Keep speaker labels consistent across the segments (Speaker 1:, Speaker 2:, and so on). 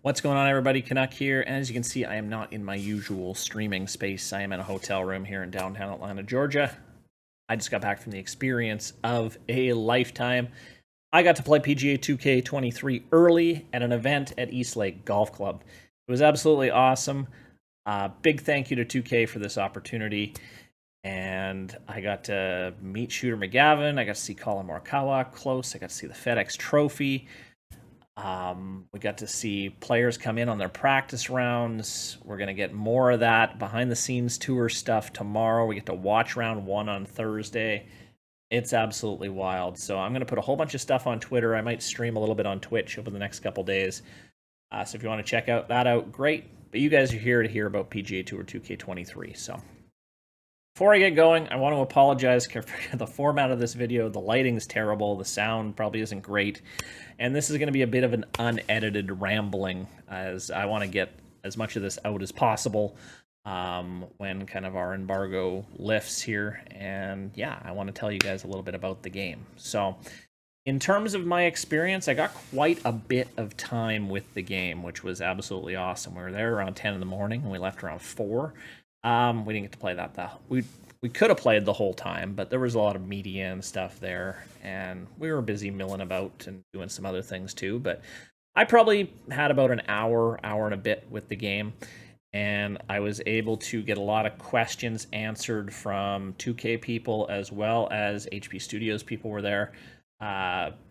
Speaker 1: What's going on, everybody? Canuck here. And as you can see, I am not in my usual streaming space. I am in a hotel room here in downtown Atlanta, Georgia. I just got back from the experience of a lifetime. I got to play PGA 2K23 early at an event at East Lake Golf Club. It was absolutely awesome. Big thank you to 2K for this opportunity. And I got to meet Shooter McGavin. I got to see Colin Morikawa up close. I got to see the FedEx Trophy. We got to see players come in on their practice rounds. We're going to get more of that behind-the-scenes tour stuff tomorrow. We get to watch round 1 on Thursday. It's absolutely wild. So I'm going to put a whole bunch of stuff on Twitter. I might stream a little bit on Twitch over the next couple days. So if you want to check that out, great. But you guys are here to hear about PGA Tour 2K23. So before I get going, I want to apologize for the format of this video. The lighting is terrible. The sound probably isn't great. And this is going to be a bit of an unedited rambling, as I want to get as much of this out as possible when kind of our embargo lifts here. And yeah, I want to tell you guys a little bit about the game. So in terms of my experience, I got quite a bit of time with the game, which was absolutely awesome. We were there around 10 in the morning and we left around 4. We didn't get to play that. We could have played the whole time, but there was a lot of media and stuff there, and we were busy milling about and doing some other things too. But I probably had about an hour and a bit with the game, and I was able to get a lot of questions answered from 2K people as well as HP Studios people were there.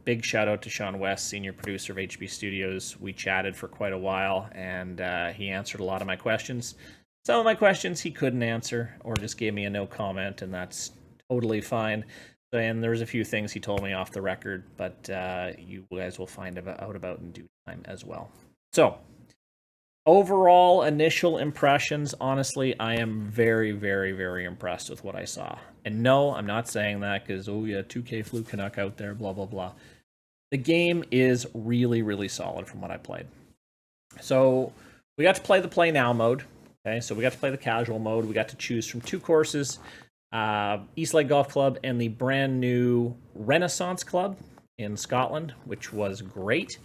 Speaker 1: Big shout out to Sean West, senior producer of HP Studios. We chatted for quite a while, and he answered a lot of my questions. Some of my questions he couldn't answer or just gave me a no comment, and that's totally fine. And there's a few things he told me off the record, but you guys will find out about in due time as well. So, overall initial impressions, honestly, I am very, very, very impressed with what I saw. And no, I'm not saying that because, oh yeah, 2K flew Canuck out there, blah, blah, blah. The game is really, really solid from what I played. So, we got to play the Play Now mode. Okay, so we got to play the casual mode. We got to choose from 2 courses, East Lake Golf Club and the brand new Renaissance Club in Scotland, which was great.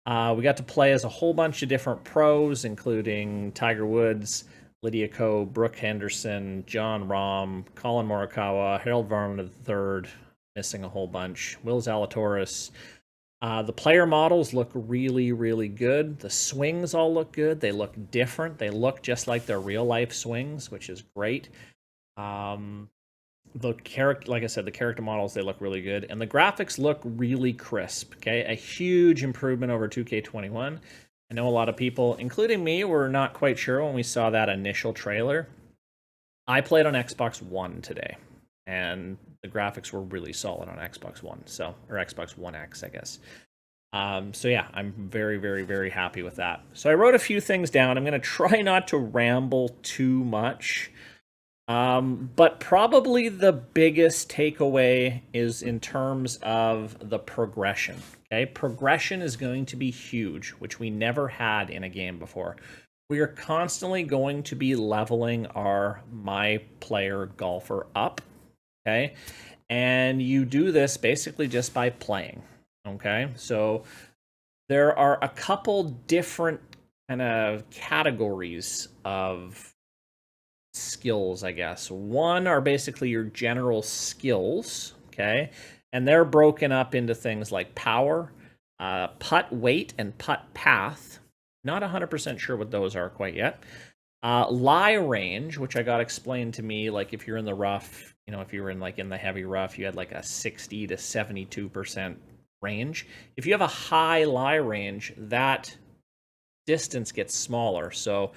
Speaker 1: We got to play as a whole bunch of different pros, including Tiger Woods, Lydia Ko, Brooke Henderson, John Rahm, Colin Morikawa, Harold Varner III, missing a whole bunch, Will Zalatoris. The player models look really, really good. The swings all look good. They look different. They look just like their real-life swings, which is great. Like I said, the character models, they look really good. And the graphics look really crisp, okay? A huge improvement over 2K21. I know a lot of people, including me, were not quite sure when we saw that initial trailer. I played on Xbox One today, and the graphics were really solid on Xbox One, or Xbox One X, I guess. So yeah, I'm very, very, very happy with that. So I wrote a few things down. I'm going to try not to ramble too much, but probably the biggest takeaway is in terms of the progression. Okay, progression is going to be huge, which we never had in a game before. We are constantly going to be leveling our My Player Golfer up. Okay, and you do this basically just by playing. Okay, so there are a couple different kind of categories of skills, I guess. One are basically your general skills, okay, and they're broken up into things like power, putt weight, and putt path. Not 100% sure what those are quite yet. Lie range, which I got explained to me, like if you're in the rough, you know, if you were in the heavy rough, you had like a 60 to 72% range. If you have a high lie range, that distance gets smaller. So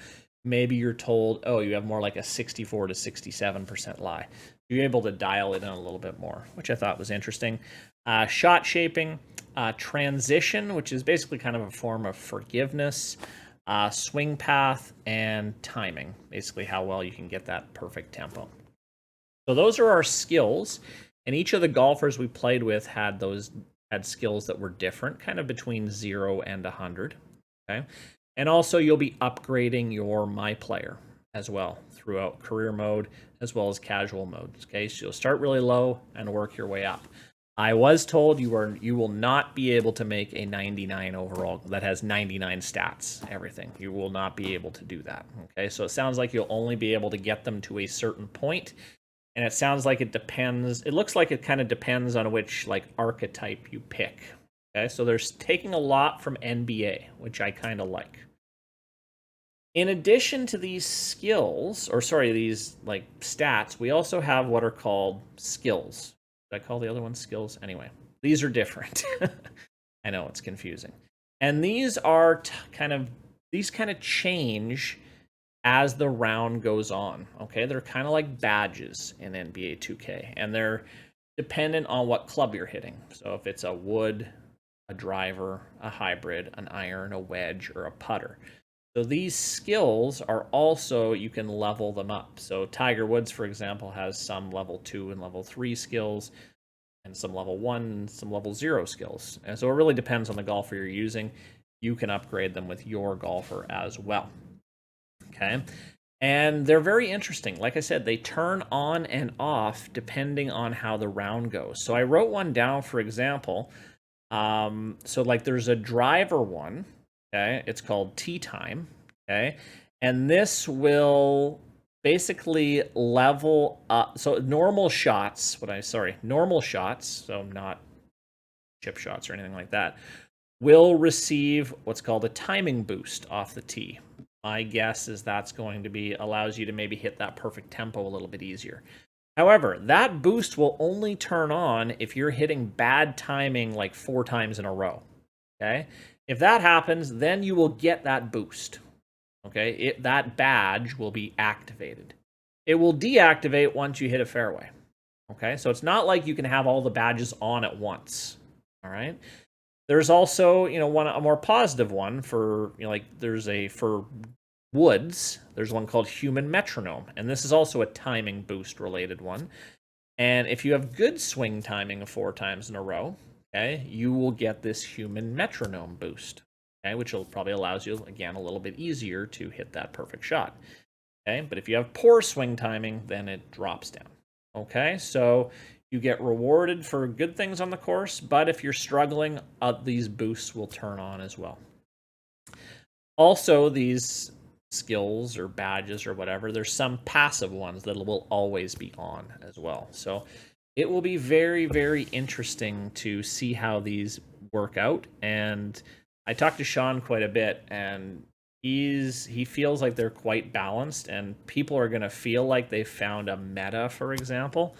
Speaker 1: maybe you're told, oh, you have more like a 64 to 67% lie. You're able to dial it in a little bit more, which I thought was interesting. Shot shaping, transition, which is basically kind of a form of forgiveness. Swing path, and timing, basically how well you can get that perfect tempo. So those are our skills, and each of the golfers we played with had skills that were different, kind of between 0 and 100. Okay, and also you'll be upgrading your My Player as well throughout career mode as well as casual mode. Okay, so you'll start really low and work your way up. I was told you will not be able to make a 99 overall that has 99 stats, everything. You will not be able to do that. Okay, so it sounds like you'll only be able to get them to a certain point, and it sounds like it depends. It looks like it kind of depends on which like archetype you pick. Okay, so there's taking a lot from NBA, which I kind of like. In addition to these skills, or sorry, these like stats, we also have what are called skills. Did I call the other one skills? Anyway, these are different. I know it's confusing. And these are these kind of change as the round goes on. Okay, they're kind of like badges in NBA 2K, and they're dependent on what club you're hitting. So if it's a wood, a driver, a hybrid, an iron, a wedge, or a putter. So these skills are also, you can level them up. So Tiger Woods, for example, has some level 2 and level 3 skills, and some level 1 and some level 0 skills. And so it really depends on the golfer you're using. You can upgrade them with your golfer as well. Okay? And they're very interesting. Like I said, they turn on and off depending on how the round goes. So I wrote one down, for example. So like there's a driver one. Okay, it's called Tea Time. Okay, and this will basically level up. So normal shots, normal shots, so not chip shots or anything like that, will receive what's called a timing boost off the tee. My guess is that's going to be allows you to maybe hit that perfect tempo a little bit easier. However, that boost will only turn on if you're hitting bad timing like 4 times in a row. Okay. If that happens, then you will get that boost. Okay, that badge will be activated. It will deactivate once you hit a fairway. Okay, so it's not like you can have all the badges on at once. All right. There's also, a more positive one for, for woods. There's one called Human Metronome, and this is also a timing boost related one. And if you have good swing timing of 4 times in a row, okay, you will get this Human Metronome boost, okay, which will probably allows you, again, a little bit easier to hit that perfect shot. Okay, but if you have poor swing timing, then it drops down. Okay, so you get rewarded for good things on the course, but if you're struggling, these boosts will turn on as well. Also, these skills or badges or whatever, there's some passive ones that will always be on as well. So it will be very, very interesting to see how these work out. And I talked to Sean quite a bit, and he feels like they're quite balanced, and people are going to feel like they found a meta, for example,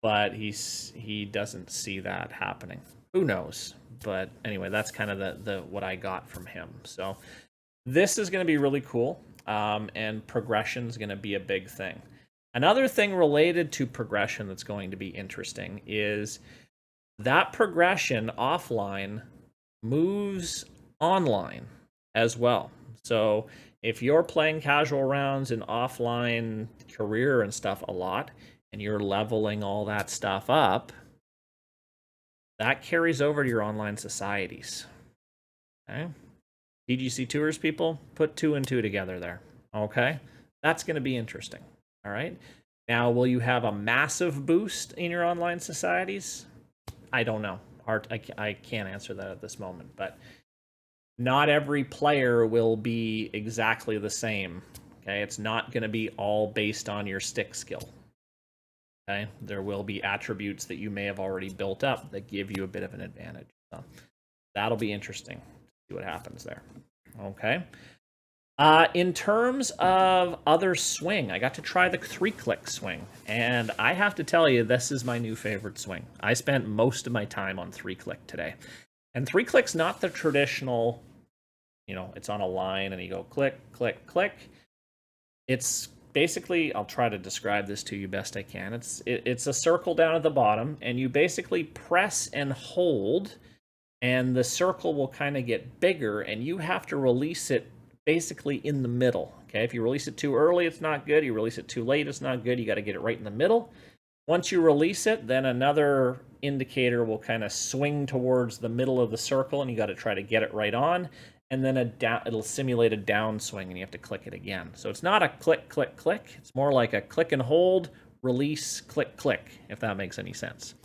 Speaker 1: but he doesn't see that happening. Who knows? But anyway, that's kind of the what I got from him. So this is going to be really cool, and progression is going to be a big thing. Another thing related to progression that's going to be interesting is that progression offline moves online as well. So if you're playing casual rounds in offline career and stuff a lot, and you're leveling all that stuff up, that carries over to your online societies. Okay? PGC Tours people, put 2 and 2 together there. Okay? That's going to be interesting. All right. Now, will you have a massive boost in your online societies? I don't know. I can't answer that at this moment, but not every player will be exactly the same. Okay, it's not going to be all based on your stick skill. Okay, there will be attributes that you may have already built up that give you a bit of an advantage. So that'll be interesting. See what happens there. Okay. In terms of other swing, I got to try the 3-click swing, and I have to tell you, this is my new favorite swing. I spent most of my time on 3-click today. And 3-click's not the traditional, it's on a line and you go click, click, click. It's basically, I'll try to describe this to you best I can. It's a circle down at the bottom, and you basically press and hold, and the circle will kind of get bigger, and you have to release it basically in the middle. Okay, if you release it too early, it's not good. You release it too late, it's not good. You got to get it right in the middle. Once you release it, then another indicator will kind of swing towards the middle of the circle, and you got to try to get it right on. And then it'll simulate a downswing, and you have to click it again. So it's not a click, click, click. It's more like a click and hold, release, click, click, if that makes any sense.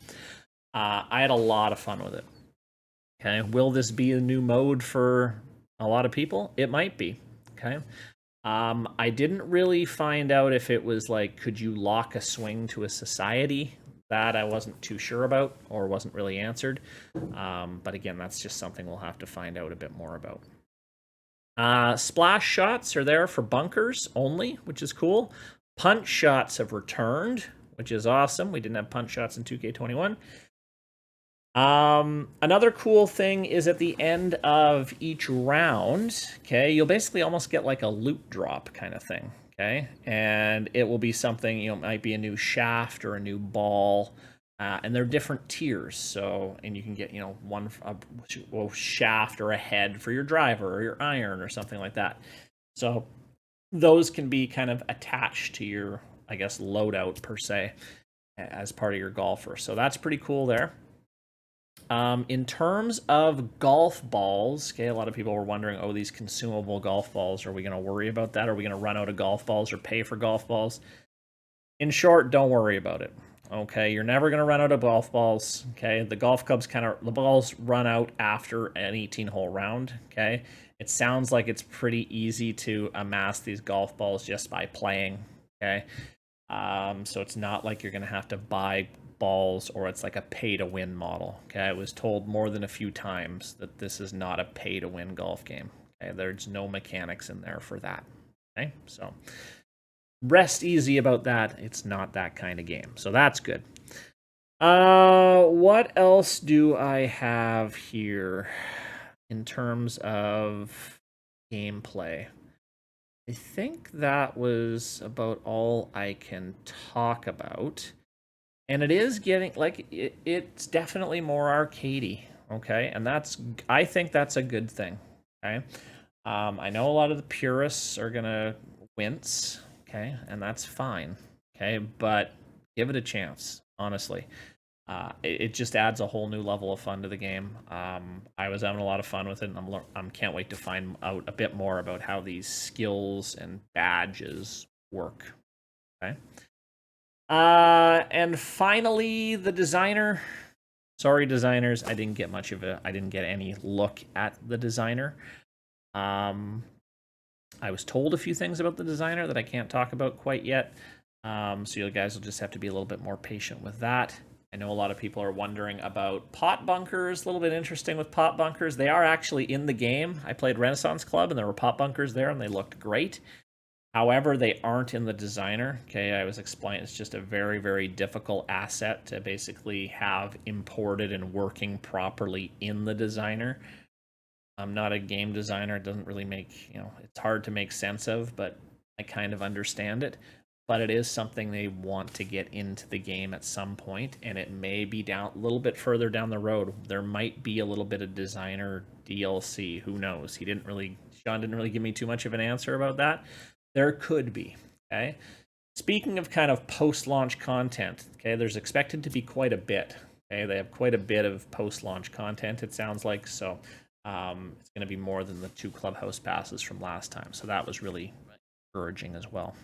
Speaker 1: I had a lot of fun with it. Okay, will this be a new mode for a lot of people? It might be. Okay. I didn't really find out if it was like, could you lock a swing to a society? That I wasn't too sure about, or wasn't really answered. But again, that's just something we'll have to find out a bit more about. Splash shots are there for bunkers only, which is cool. Punch shots have returned, which is awesome. We didn't have punch shots in 2K21. Another cool thing is at the end of each round, okay, you'll basically almost get like a loot drop kind of thing, okay? And it will be something, you know, it might be a new shaft or a new ball, and they're different tiers. So, and you can get, you know, a shaft or a head for your driver or your iron or something like that. So those can be kind of attached to your, I guess, loadout per se as part of your golfer. So that's pretty cool there. In terms of golf balls, okay, a lot of people were wondering, oh, these consumable golf balls, are we going to worry about that? Are we going to run out of golf balls or pay for golf balls? In short, don't worry about it. Okay, you're never going to run out of golf balls. Okay, the golf clubs the balls run out after an 18-hole round. Okay, it sounds like it's pretty easy to amass these golf balls just by playing. Okay, so it's not like you're going to have to buy balls or it's like a pay-to-win model. Okay, I was told more than a few times that this is not a pay-to-win golf game. Okay, there's no mechanics in there for that. Okay, so rest easy about that. It's not that kind of game, so that's good. What else do I have here in terms of gameplay? I think that was about all I can talk about. And it is getting, like, it's definitely more arcadey, okay? And I think that's a good thing, okay? I know a lot of the purists are gonna wince, okay? And that's fine, okay? But give it a chance, honestly. It just adds a whole new level of fun to the game. I was having a lot of fun with it, and I can't wait to find out a bit more about how these skills and badges work, okay? And finally, the designer. Sorry, designers, I didn't get any look at the designer. I was told a few things about the designer that I can't talk about quite yet. So you guys will just have to be a little bit more patient with that. I know a lot of people are wondering about pot bunkers. A little bit interesting with pot bunkers. They are actually in the game. I played Renaissance Club, and there were pot bunkers there, and they looked great. However, they aren't in the designer. Okay, I was explaining it's just a very, very difficult asset to basically have imported and working properly in the designer. I'm not a game designer. It doesn't really make, it's hard to make sense of, but I kind of understand it. But it is something they want to get into the game at some point, and it may be down a little bit further down the road. There might be a little bit of designer DLC. Who knows? Sean didn't really give me too much of an answer about that. There could be, okay? Speaking of kind of post-launch content, okay, there's expected to be quite a bit, okay? They have quite a bit of post-launch content, it sounds like, so it's going to be more than the 2 Clubhouse passes from last time, so that was really encouraging as well.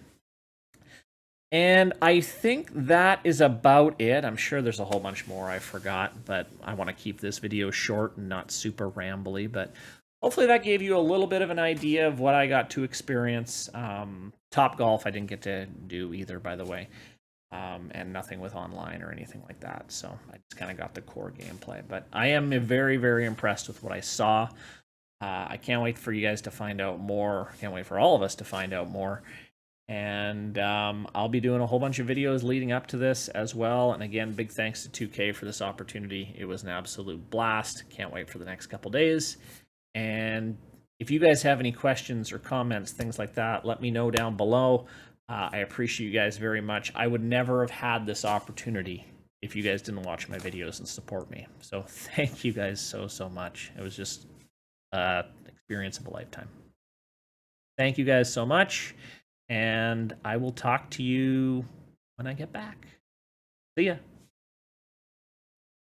Speaker 1: And I think that is about it. I'm sure there's a whole bunch more I forgot, but I want to keep this video short and not super rambly, but hopefully that gave you a little bit of an idea of what I got to experience. Top Golf I didn't get to do either, by the way, and nothing with online or anything like that, so I just kind of got the core gameplay. But I am very, very impressed with what I saw. I can't wait for you guys to find out more. I can't wait for all of us to find out more. And I'll be doing a whole bunch of videos leading up to this as well. And again, big thanks to 2K for this opportunity. It was an absolute blast. Can't wait for the next couple days. And if you guys have any questions or comments, things like that, let me know down below. I appreciate you guys very much. I would never have had this opportunity if you guys didn't watch my videos and support me. So thank you guys so, so much. It was just an experience of a lifetime. Thank you guys so much. And I will talk to you when I get back. See ya.